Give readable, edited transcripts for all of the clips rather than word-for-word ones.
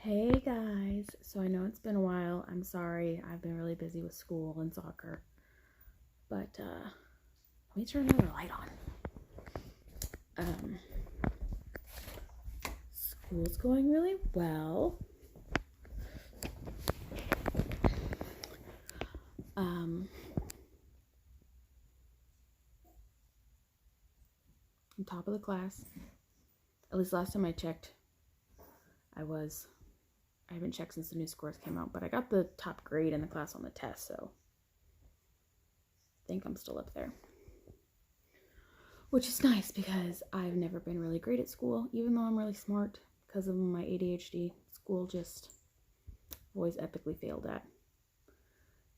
Hey guys, so I know it's been a while. I'm sorry, I've been really busy with school and soccer. But let me turn another light on. Um, School's going really well. I'm top of the class. At least last time I checked, I haven't checked since the new scores came out, but I got the top grade in the class on the test, so I think I'm still up there. Which is nice because I've never been really great at school, even though I'm really smart because of my ADHD. School just always epically failed at.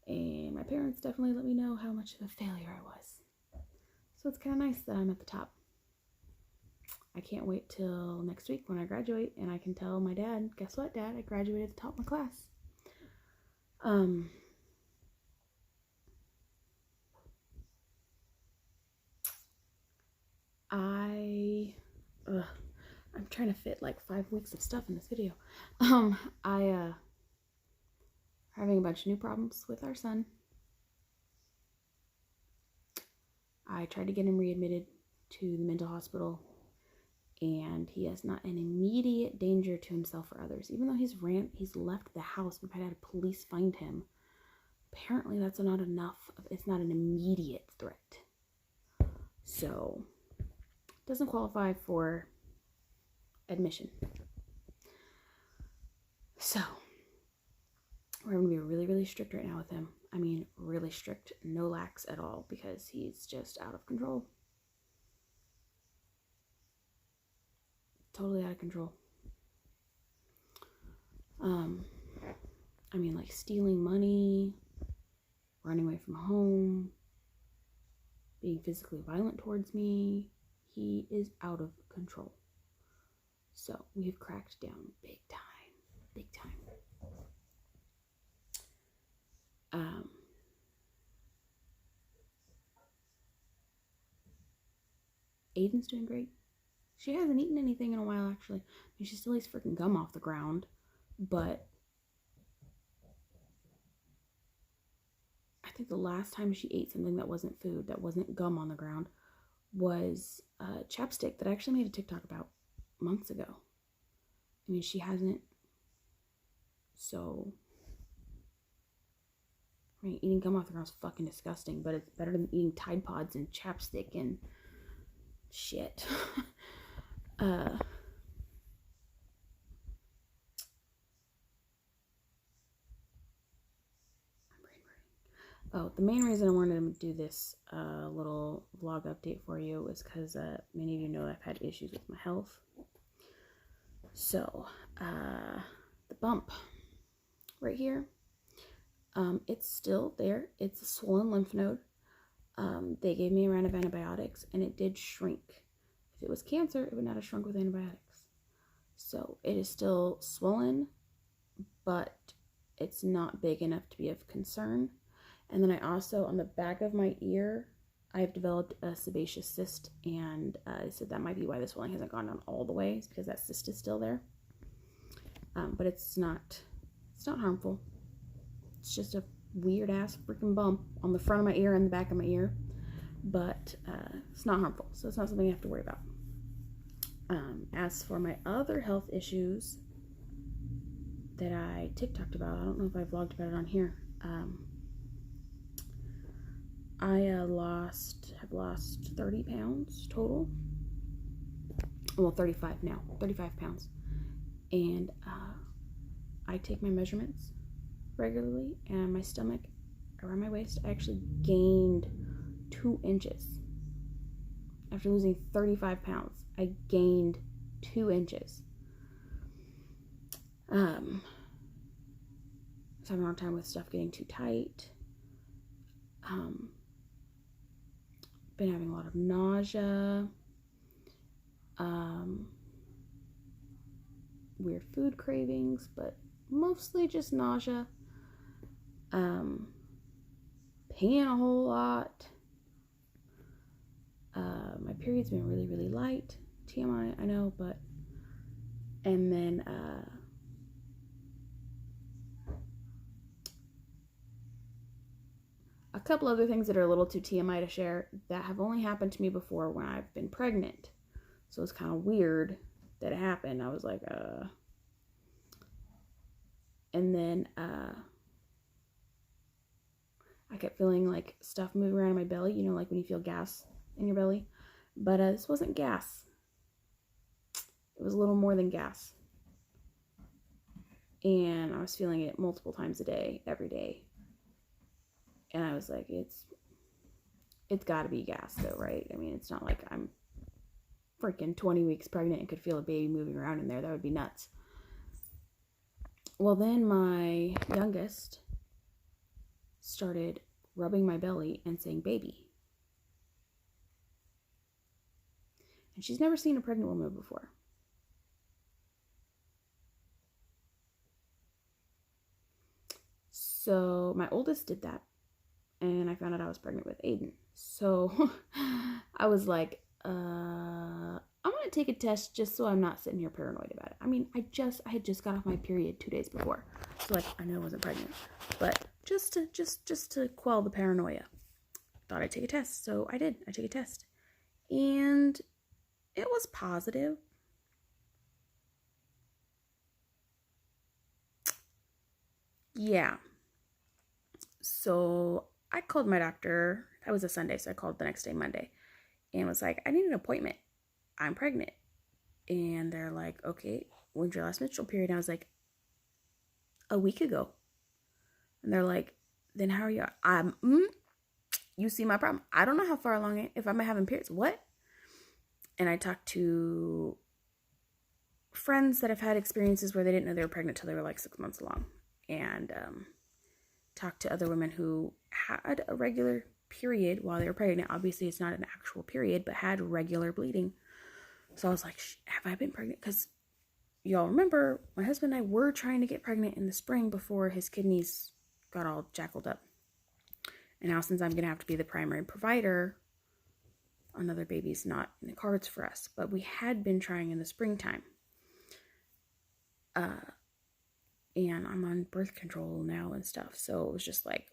And my parents definitely let me know how much of a failure I was. So it's kind of nice that I'm at the top. I can't wait till next week when I graduate and I can tell my dad, guess what, Dad? I graduated at the top of my class. I'm trying to fit like 5 weeks of stuff in this video. Having a bunch of new problems with our son. I tried to get him readmitted to the mental hospital, and he is not an immediate danger to himself or others. Even though he's left the house, we've had police find him. Apparently that's not enough. It's not an immediate threat. So, doesn't qualify for admission. So, we're going to be really, really strict right now with him. I mean, really strict. No lax at all because he's just out of control. Totally out of control. I mean, like stealing money, running away from home, being physically violent towards me. He is out of control. So we've cracked down big time. Big time. Aiden's doing great. She hasn't eaten anything in a while, actually. I mean, she still eats freaking gum off the ground, but I think the last time she ate something that wasn't food, that wasn't gum on the ground, was chapstick that I actually made a TikTok about months ago. I mean, she hasn't. So, I mean, eating gum off the ground is fucking disgusting, but it's better than eating Tide Pods and chapstick and shit. Oh, the main reason I wanted to do this little vlog update for you is because many of you know I've had issues with my health. So, the bump right here, it's still there. It's a swollen lymph node. They gave me a round of antibiotics and it did shrink. If it was cancer, it would not have shrunk with antibiotics. So it is still swollen, but it's not big enough to be of concern. And then I also, on the back of my ear, I've developed a sebaceous cyst, and I said that might be why the swelling hasn't gone down all the way, it's because that cyst is still there. But it's not harmful. It's just a weird ass freaking bump on the front of my ear and the back of my ear, but it's not harmful, so it's not something I have to worry about. As for my other health issues that I TikToked about, I don't know if I vlogged about it on here. I have lost 30 pounds total. Well, 35 now, 35 pounds. And I take my measurements regularly, and my stomach around my waist, I actually gained 2 inches. After losing 35 pounds, I gained 2 inches. I was having a hard time with stuff getting too tight. Been having a lot of nausea, weird food cravings, but mostly just nausea, peeing a whole lot. My period's been really, really light. TMI, I know, but, and then, couple other things that are a little too TMI to share that have only happened to me before when I've been pregnant. So it's kind of weird that it happened. I was like, And then, I kept feeling like stuff moving around in my belly, you know, like when you feel gas in your belly. But this wasn't gas. It was a little more than gas. And I was feeling it multiple times a day, every day. And I was like, it's got to be gas though, right? I mean, it's not like I'm freaking 20 weeks pregnant and could feel a baby moving around in there. That would be nuts. Well, then my youngest started rubbing my belly and saying baby. And she's never seen a pregnant woman before. So my oldest did that, and I found out I was pregnant with Aiden. So I was like, I'm gonna take a test just so I'm not sitting here paranoid about it. I mean, I had just got off my period 2 days before, so like I knew I wasn't pregnant, but just to quell the paranoia, thought I'd take a test. So I did. I took a test, and it was positive. Yeah. So I called my doctor. That was a Sunday, so I called the next day, Monday, and was like, I need an appointment. I'm pregnant. And they're like, okay, when's your last menstrual period? And I was like, a week ago. And they're like, then how are you? You see my problem. I don't know how far along if I'm having periods. What? And I talked to friends that have had experiences where they didn't know they were pregnant till they were like 6 months along. And talked to other women who had a regular period while they were pregnant. Obviously, it's not an actual period, but had regular bleeding. So I was like, have I been pregnant? Because y'all remember, my husband and I were trying to get pregnant in the spring before his kidneys got all jackled up. And now since I'm going to have to be the primary provider, another baby's not in the cards for us. But we had been trying in the springtime. And I'm on birth control now and stuff. So it was just like,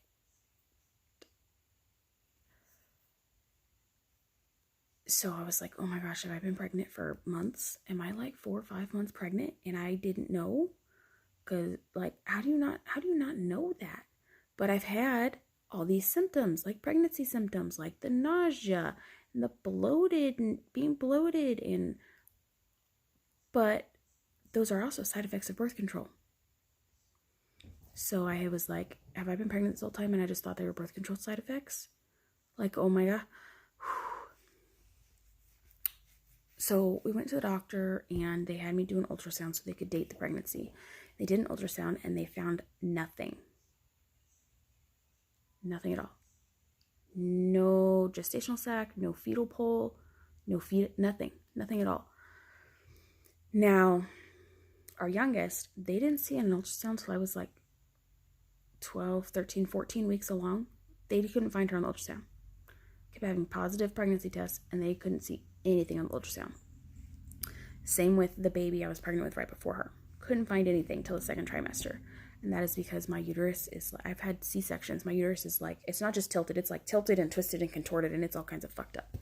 so I was like, oh my gosh, have I been pregnant for months? Am I like 4 or 5 months pregnant and I didn't know? Because like, how do you not know that? But I've had all these symptoms, like pregnancy symptoms, like the nausea and the bloated and being bloated, but those are also side effects of birth control. So I was like, have I been pregnant this whole time? And I just thought they were birth control side effects. Like, oh my God. So we went to the doctor and they had me do an ultrasound so they could date the pregnancy. They did an ultrasound and they found nothing. Nothing at all. No gestational sac, no fetal pole, nothing at all. Now, our youngest, they didn't see an ultrasound until I was like 12, 13, 14 weeks along. They couldn't find her on the ultrasound. Kept having positive pregnancy tests and they couldn't see anything on the ultrasound. Same with the baby I was pregnant with right before her. Couldn't find anything till the second trimester. And that is because my uterus is, I've had C-sections. My uterus is like, it's not just tilted, it's like tilted and twisted and contorted and it's all kinds of fucked up.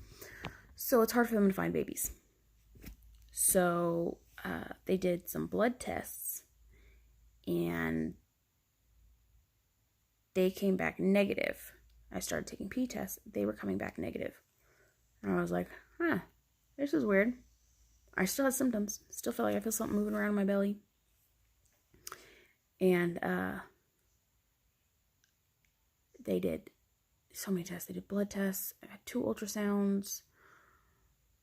So it's hard for them to find babies. So they did some blood tests and they came back negative. I started taking P tests. They were coming back negative. And I was like, this is weird. I still had symptoms. Still feel like I feel something moving around in my belly. And they did so many tests. They did blood tests. I had 2 ultrasounds.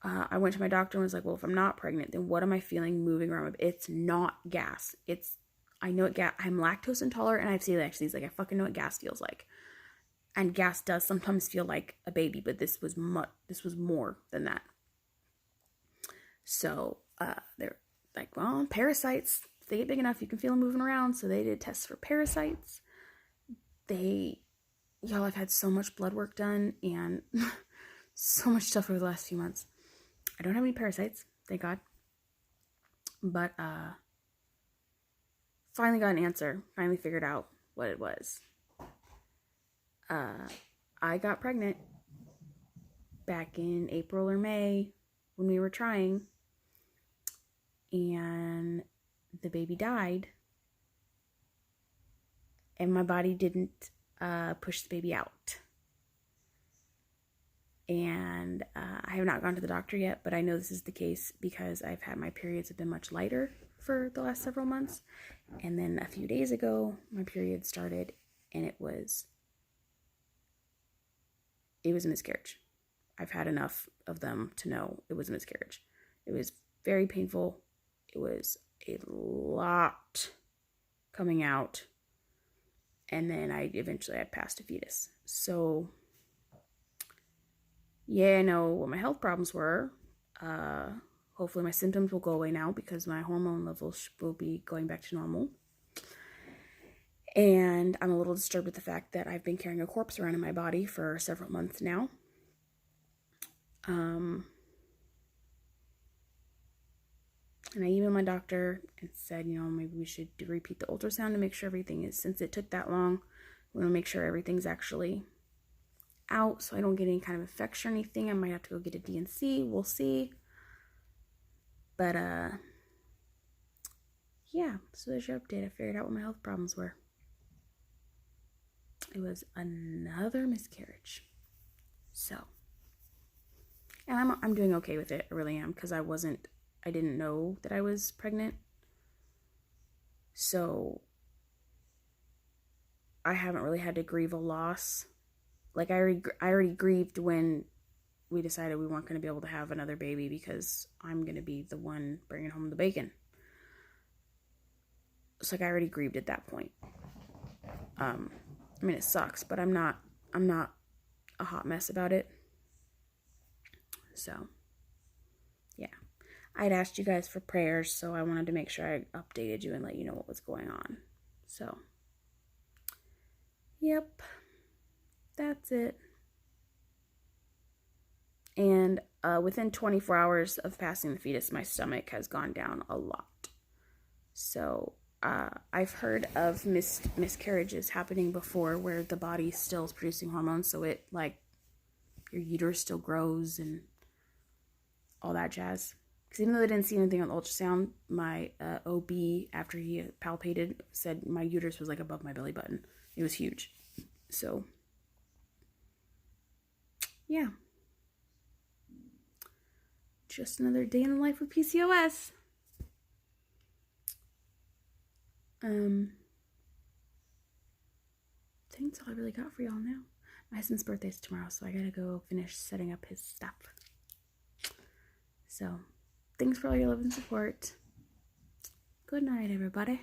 I went to my doctor and was like, well, if I'm not pregnant, then what am I feeling moving around? It's not gas. I know it I'm lactose intolerant and I have celiac disease. Like, I fucking know what gas feels like. And gas does sometimes feel like a baby, but this was more than that. So they're like, well, parasites, if they get big enough, you can feel them moving around. So they did tests for parasites. Y'all, I've had so much blood work done and so much stuff over the last few months. I don't have any parasites, thank God. But finally got an answer. Finally figured out what it was. I got pregnant back in April or May when we were trying, and the baby died, and my body didn't push the baby out. And I have not gone to the doctor yet, but I know this is the case because I've had my periods have been much lighter for the last several months. And then a few days ago, my period started, and it was a miscarriage. I've had enough of them to know it was a miscarriage. It was very painful. It was a lot coming out. And then I eventually had passed a fetus. So yeah, I know what my health problems were. Hopefully my symptoms will go away now because my hormone levels will be going back to normal. And I'm a little disturbed with the fact that I've been carrying a corpse around in my body for several months now. And I emailed my doctor and said, maybe we should repeat the ultrasound to make sure everything is, since it took that long, we want to make sure everything's actually out so I don't get any kind of infection or anything. I might have to go get a D&C. We'll see. But, yeah, so there's your update. I figured out what my health problems were. It was another miscarriage. So, and I'm doing okay with it. I really am, because I didn't know that I was pregnant. So, I haven't really had to grieve a loss. Like, I already grieved when we decided we weren't going to be able to have another baby because I'm going to be the one bringing home the bacon. It's like I already grieved at that point. I mean, it sucks, but I'm not a hot mess about it. So, yeah. I'd asked you guys for prayers, so I wanted to make sure I updated you and let you know what was going on. So, yep. That's it. And within 24 hours of passing the fetus, my stomach has gone down a lot. So I've heard of miscarriages happening before where the body still is producing hormones. So it, like, your uterus still grows and all that jazz. Because even though they didn't see anything on the ultrasound, my OB, after he palpated, said my uterus was like above my belly button. It was huge. So, yeah. Just another day in the life of PCOS. I think that's all I really got for y'all now. My husband's birthday's tomorrow, so I gotta go finish setting up his stuff. So, thanks for all your love and support. Good night, everybody.